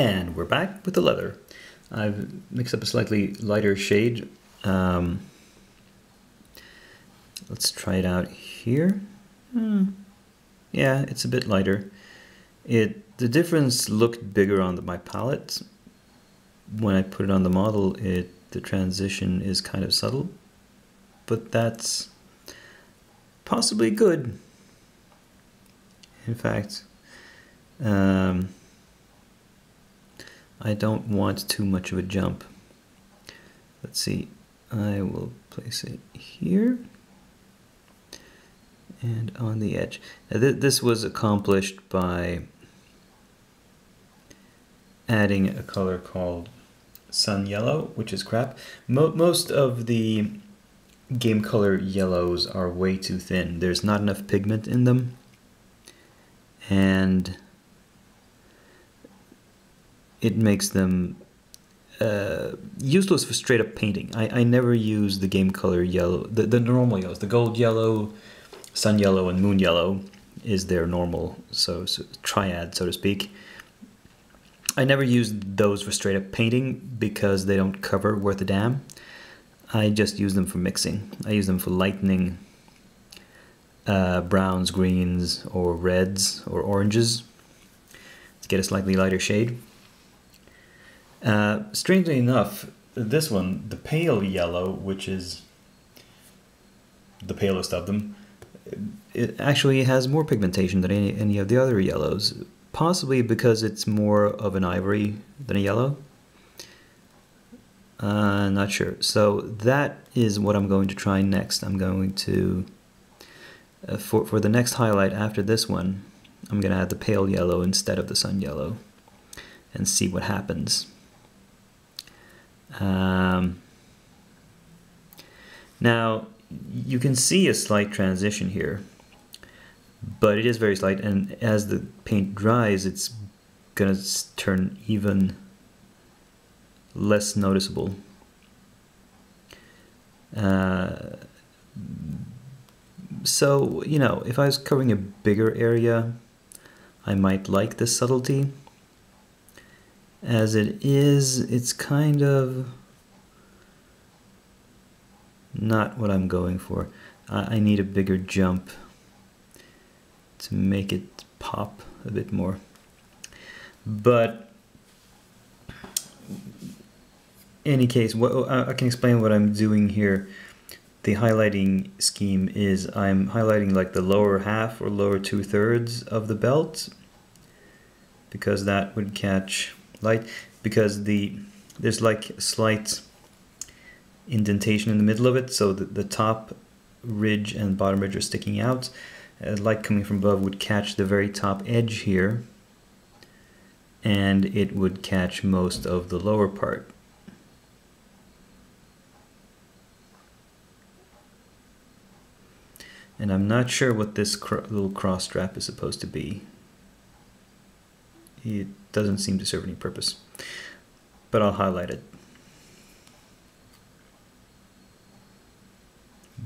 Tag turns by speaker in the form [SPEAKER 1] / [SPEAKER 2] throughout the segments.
[SPEAKER 1] And we're back with the leather. I've mixed up a slightly lighter shade. Let's try it out here. Yeah, it's a bit lighter. The difference looked bigger on my palette. When I put it on the model, the transition is kind of subtle, but that's possibly good. In fact, I don't want too much of a jump. Let's see, I will place it here and on the edge. Now, this was accomplished by adding a color called Sun Yellow, which is crap. Most of the game color yellows are way too thin. There's not enough pigment in them, and it makes them useless for straight up painting. I never use the game color yellow, the normal yellows. The gold yellow, sun yellow, and moon yellow is their normal so triad, so to speak. I never use those for straight up painting because they don't cover worth a damn. I just use them for mixing. I use them for lightening browns, greens, or reds, or oranges to get a slightly lighter shade. Strangely enough, this one, the pale yellow, which is the palest of them, it actually has more pigmentation than any of the other yellows, possibly because it's more of an ivory than a yellow. Not sure. So that is what I'm going to try next. I'm going to, for the next highlight after this one, I'm going to add the pale yellow instead of the sun yellow and see what happens. Now you can see a slight transition here, but it is very slight, and as the paint dries it's gonna turn even less noticeable. So, you know, if I was covering a bigger area, I might like this subtlety. As it is, it's kind of not what I'm going for. I need a bigger jump to make it pop a bit more. But in any case, I can explain what I'm doing here. The highlighting scheme is I'm highlighting like the lower half or lower 2/3 of the belt, because that would catch light, because there's like a slight indentation in the middle of it, so the top ridge and bottom ridge are sticking out. Light coming from above would catch the very top edge here, and it would catch most of the lower part. And I'm not sure what this little cross strap is supposed to be. It doesn't seem to serve any purpose, but I'll highlight it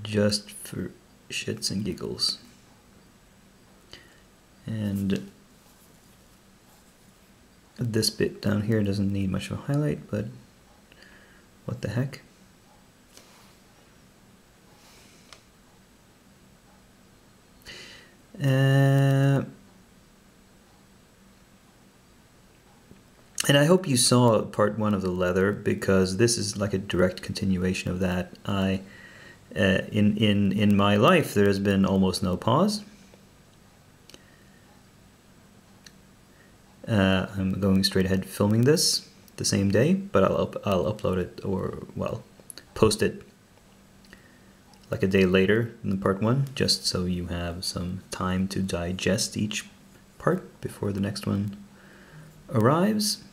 [SPEAKER 1] just for shits and giggles. And this bit down here doesn't need much of a highlight, but what the heck. And I hope you saw part 1 of the leather, because this is like a direct continuation of that. In my life there has been almost no pause. I'm going straight ahead filming this the same day, but I'll upload it, or well, post it like a day later than part 1, just so you have some time to digest each part before the next one arrives.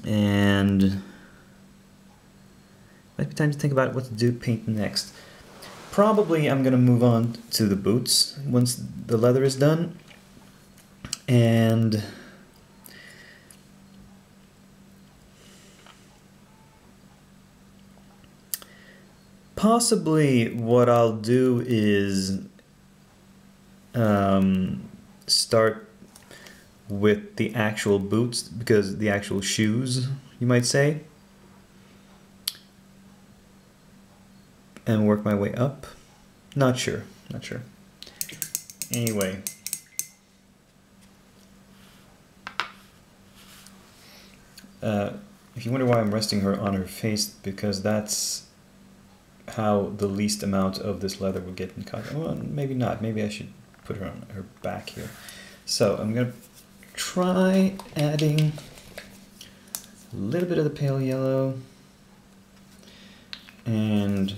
[SPEAKER 1] And might be time to think about what to paint next. Probably I'm gonna move on to the boots once the leather is done, and possibly what I'll do is start with the actual boots, because the actual shoes, you might say, and work my way up. Not sure, not sure. Anyway. If you wonder why I'm resting her on her face, because that's how the least amount of this leather will get in contact. Well, maybe not. Maybe I should put her on her back here. So I'm going to try adding a little bit of the pale yellow and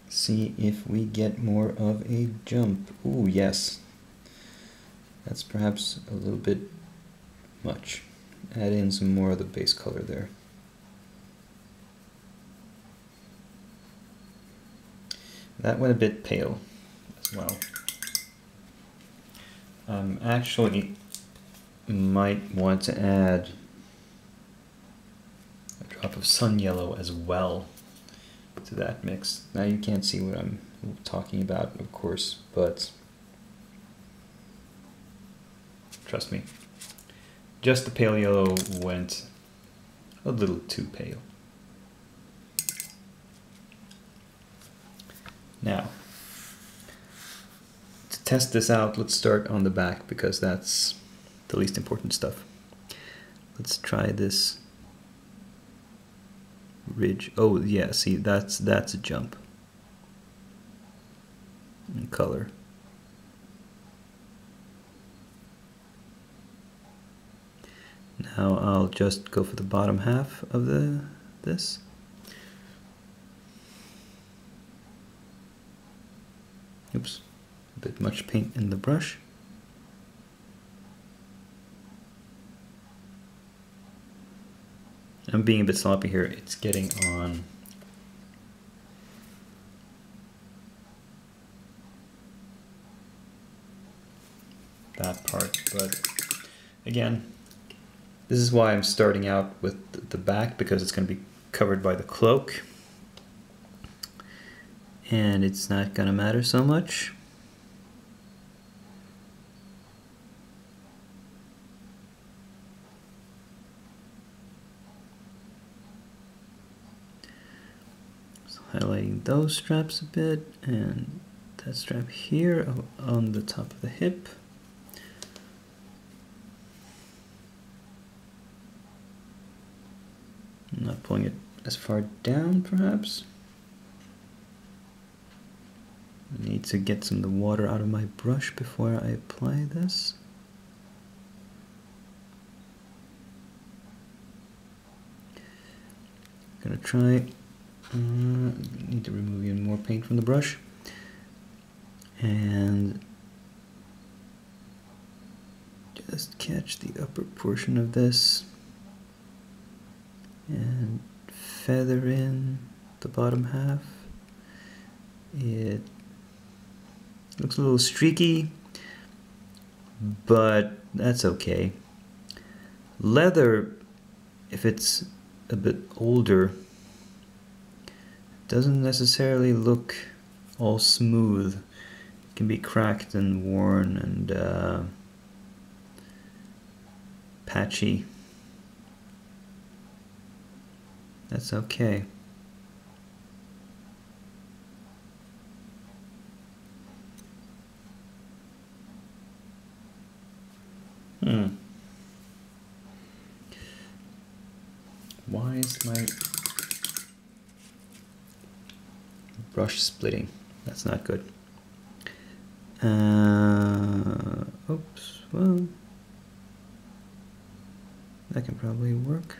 [SPEAKER 1] see if we get more of a jump. Ooh, yes. That's perhaps a little bit much. Add in some more of the base color there. That went a bit pale as well. Actually might want to add a drop of sun yellow as well to that mix. Now you can't see what I'm talking about, of course, but trust me, just the pale yellow went a little too pale. Now, to test this out, let's start on the back because that's the least important stuff. Let's try this ridge. Oh yeah, see, that's a jump in color. Now I'll just go for the bottom half of this. Oops, a bit much paint in the brush. I'm being a bit sloppy here. It's getting on that part, but again, this is why I'm starting out with the back, because it's going to be covered by the cloak and it's not going to matter so much. So highlighting those straps a bit and that strap here on the top of the hip. I'm not pulling it as far down, perhaps. I need to get some of the water out of my brush before I apply this. I'm gonna try, need to remove even more paint from the brush. And just catch the upper portion of this. And feather in the bottom half. It looks a little streaky, but that's okay. Leather, if it's a bit older, doesn't necessarily look all smooth. It can be cracked and worn and patchy. That's okay. Why is my brush splitting? That's not good. Oops, well, that can probably work.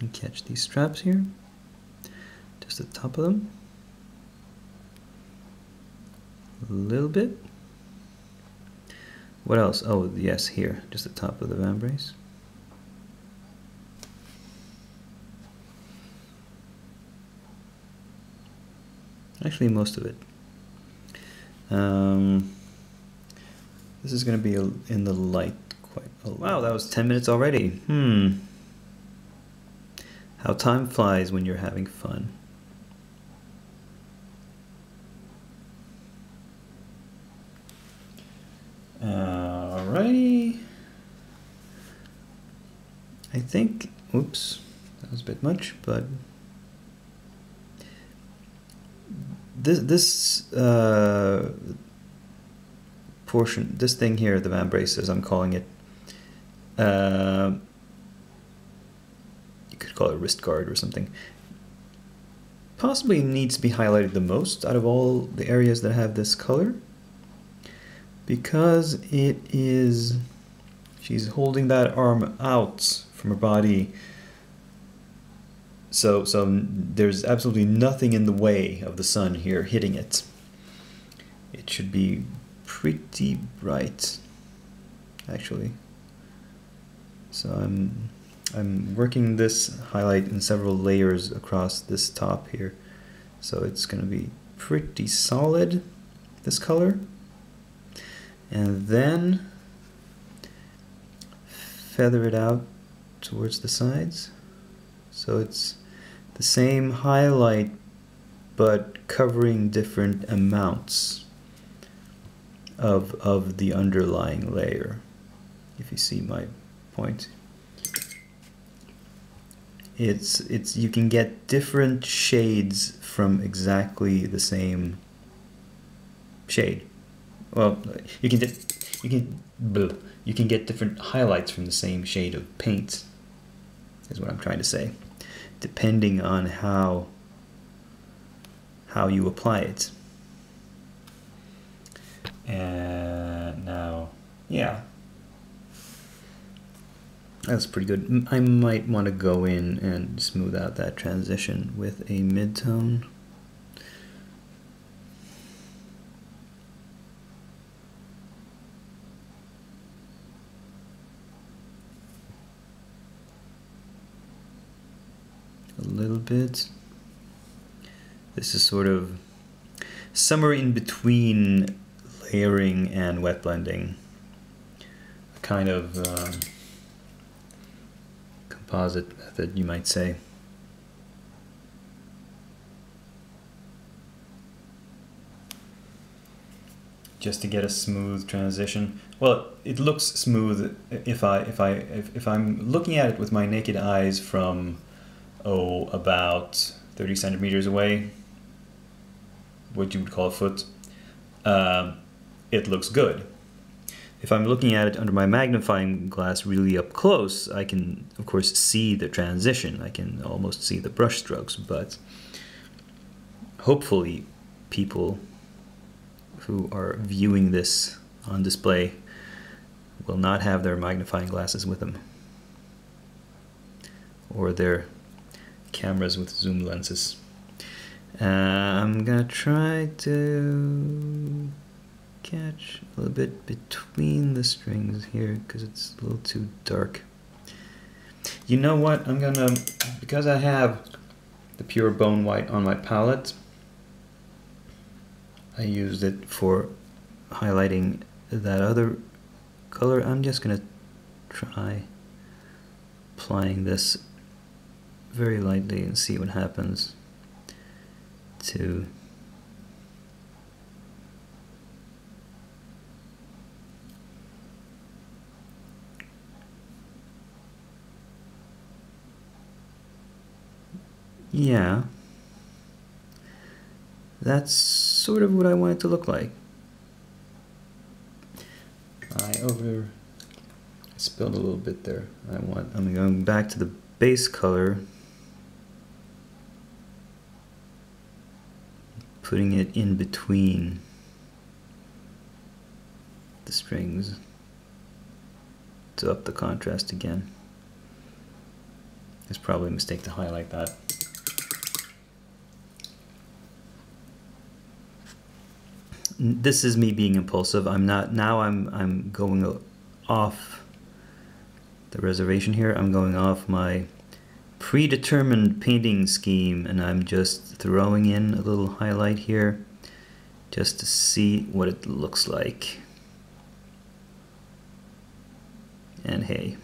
[SPEAKER 1] And catch these straps here, just the top of them, a little bit. What else? Oh yes, here, just the top of the vambrace. Actually, most of it. This is going to be in the light quite a lot. Wow, that was 10 minutes already. How time flies when you're having fun. Alrighty. I think, oops, that was a bit much, but this portion, this thing here, the van braces, I'm calling it, you could call it a wrist guard or something, possibly needs to be highlighted the most out of all the areas that have this color, because it is, she's holding that arm out from her body, so there's absolutely nothing in the way of the sun here hitting it. It should be pretty bright, actually. So I'm working this highlight in several layers across this top here, so it's going to be pretty solid, this color. And then feather it out towards the sides, so it's the same highlight but covering different amounts of the underlying layer, if you see my point. It's you can get different shades from exactly the same shade. Well, you can get different highlights from the same shade of paint, is what I'm trying to say, depending on how you apply it. And now, yeah, that's pretty good. I might want to go in and smooth out that transition with a midtone. A little bit. This is sort of somewhere in between layering and wet blending, a kind of composite method, you might say. Just to get a smooth transition. Well, it looks smooth if I'm looking at it with my naked eyes from about 30 centimeters away, what you would call a foot. It looks good. If I'm looking at it under my magnifying glass really up close, I can of course see the transition. I can almost see the brush strokes, but hopefully people who are viewing this on display will not have their magnifying glasses with them, or their cameras with zoom lenses. I'm gonna try to catch a little bit between the strings here because it's a little too dark. You know what, I'm gonna, because I have the pure bone white on my palette, I used it for highlighting that other color. I'm just gonna try applying this very lightly and see what happens to yeah, that's sort of what I want it to look like. I spilled a little bit there. I'm going back to the base color, putting it in between the strings to up the contrast again. It's probably a mistake to highlight that. This is me being impulsive. I'm not now. I'm going off the reservation here. I'm going off my predetermined painting scheme, and I'm just throwing in a little highlight here just to see what it looks like. And hey,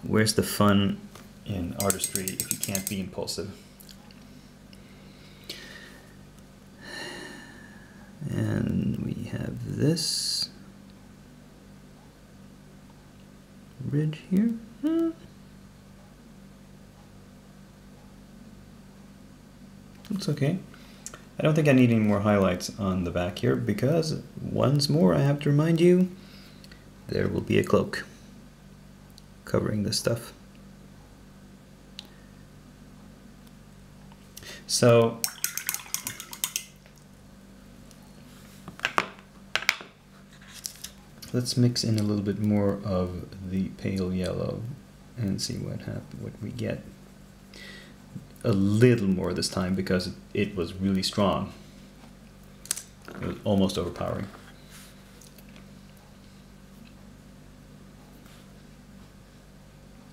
[SPEAKER 1] Where's the fun in artistry if you can't be impulsive? And we have this ridge here. Looks okay. I don't think I need any more highlights on the back here because, once more, I have to remind you, there will be a cloak covering this stuff. So let's mix in a little bit more of the pale yellow and see what we get. A little more this time because it was really strong. It was almost overpowering.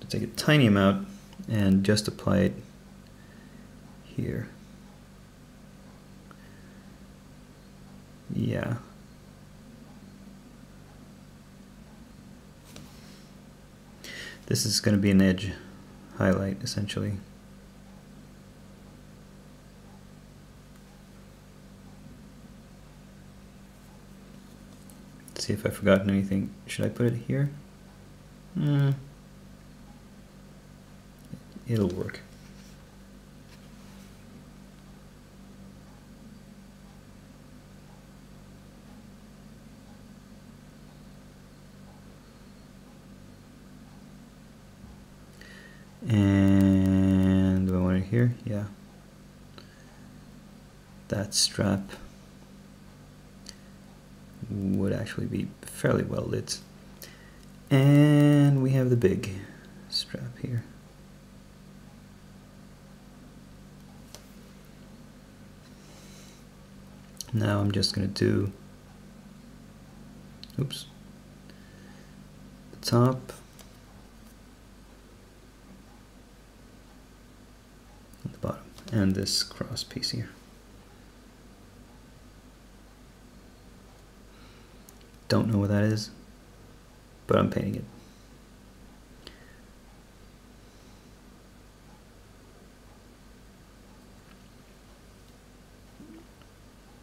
[SPEAKER 1] Take a tiny amount and just apply it here. Yeah. This is going to be an edge highlight essentially. Let's see if I've forgotten anything. Should I put it here? It'll work. And do I want it here? Yeah. That strap would actually be fairly well lit. And we have the big strap here. Now I'm just going to do, oops, the top, and the bottom, and this cross piece here. Don't know what that is, but I'm painting it.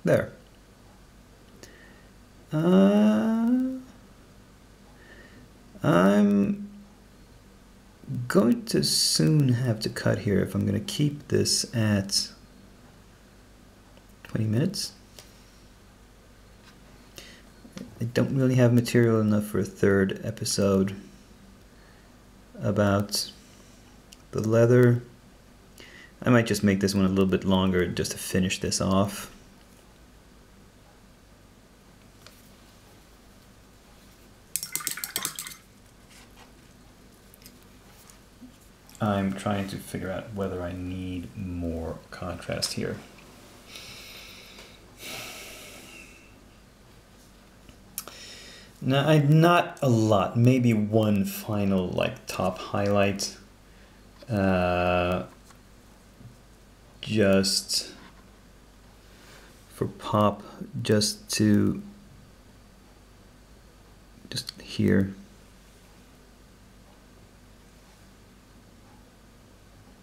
[SPEAKER 1] There. I'm going to soon have to cut here if I'm going to keep this at 20 minutes. I don't really have material enough for a third episode about the leather. I might just make this one a little bit longer just to finish this off. I'm trying to figure out whether I need more contrast here. Now, not a lot, maybe one final like top highlight, just for pop, just here.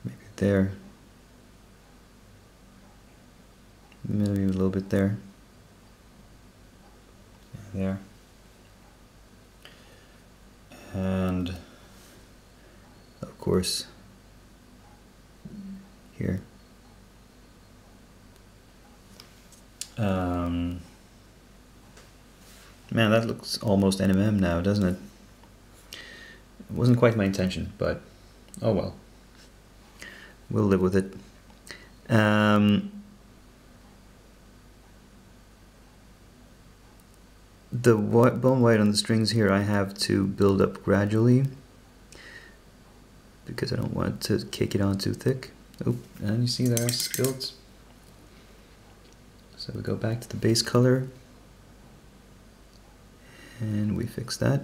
[SPEAKER 1] Maybe there, maybe a little bit there, and there. And of course here. Man, that looks almost NMM now, doesn't it? It wasn't quite my intention, but oh well. We'll live with it. The bone white on the strings here I have to build up gradually because I don't want to cake it on too thick. Oh, and you see there I spilled. So we go back to the base color and we fix that.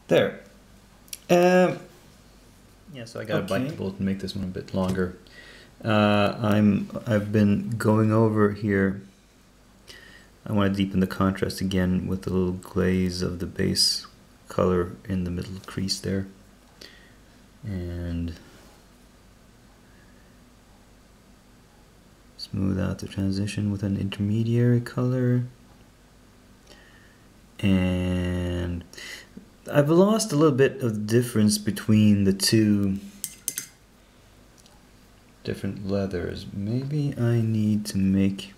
[SPEAKER 1] There. Yeah, so I gotta bite the bullet and make this one a bit longer. I've been going over here I want to deepen the contrast again with the little glaze of the base color in the middle crease there. And smooth out the transition with an intermediary color. And I've lost a little bit of the difference between the two different leathers. Maybe I need to make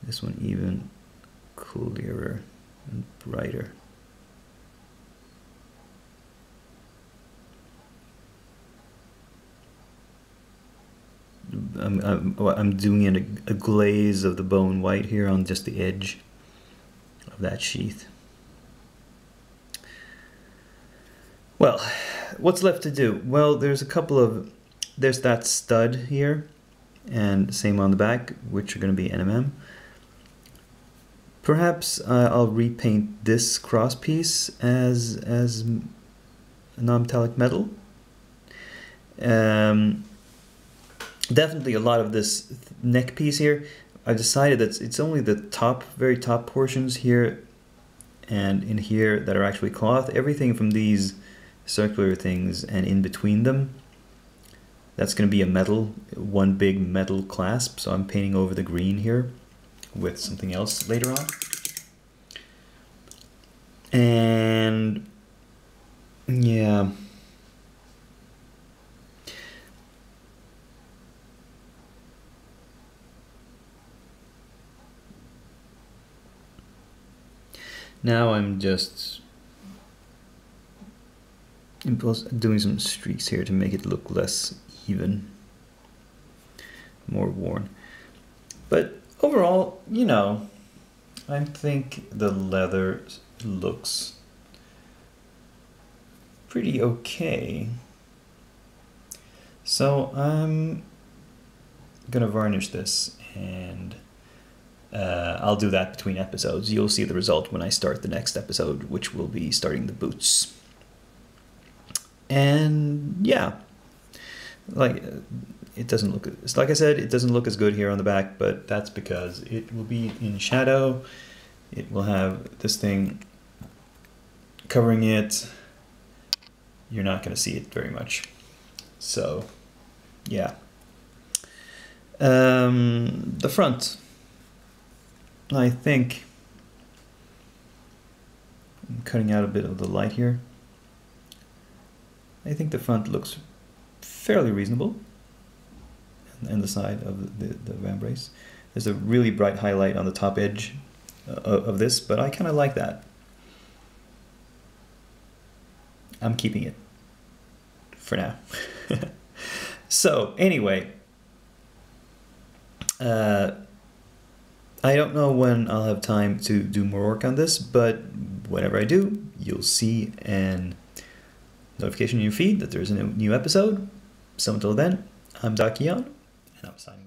[SPEAKER 1] this one even clearer and brighter. I'm doing a glaze of the bone white here on just the edge of that sheath. Well, what's left to do? Well, there's that stud here, and same on the back, which are going to be NMM. Perhaps I'll repaint this cross piece as non-metallic metal. Definitely a lot of this neck piece here, I decided that it's only the very top portions here and in here that are actually cloth. Everything from these circular things and in between them, that's going to be a metal, one big metal clasp. So I'm painting over the green here with something else later on. And yeah. Now I'm just doing some streaks here to make it look less even, more worn. But overall, you know, I think the leather looks pretty okay. So I'm gonna varnish this, and I'll do that between episodes. You'll see the result when I start the next episode, which will be starting the boots. And yeah, like it doesn't look, like I said, it doesn't look as good here on the back, but that's because it will be in shadow. It will have this thing covering it. You're not going to see it very much. So yeah. The front, I think I'm cutting out a bit of the light here. I think the front looks fairly reasonable, and the side of the vambrace. There's a really bright highlight on the top edge of this, but I kind of like that. I'm keeping it for now. So anyway, I don't know when I'll have time to do more work on this, but whenever I do, you'll see an notification in your feed that there's a new episode. So until then, I'm Dakian, and I'm signing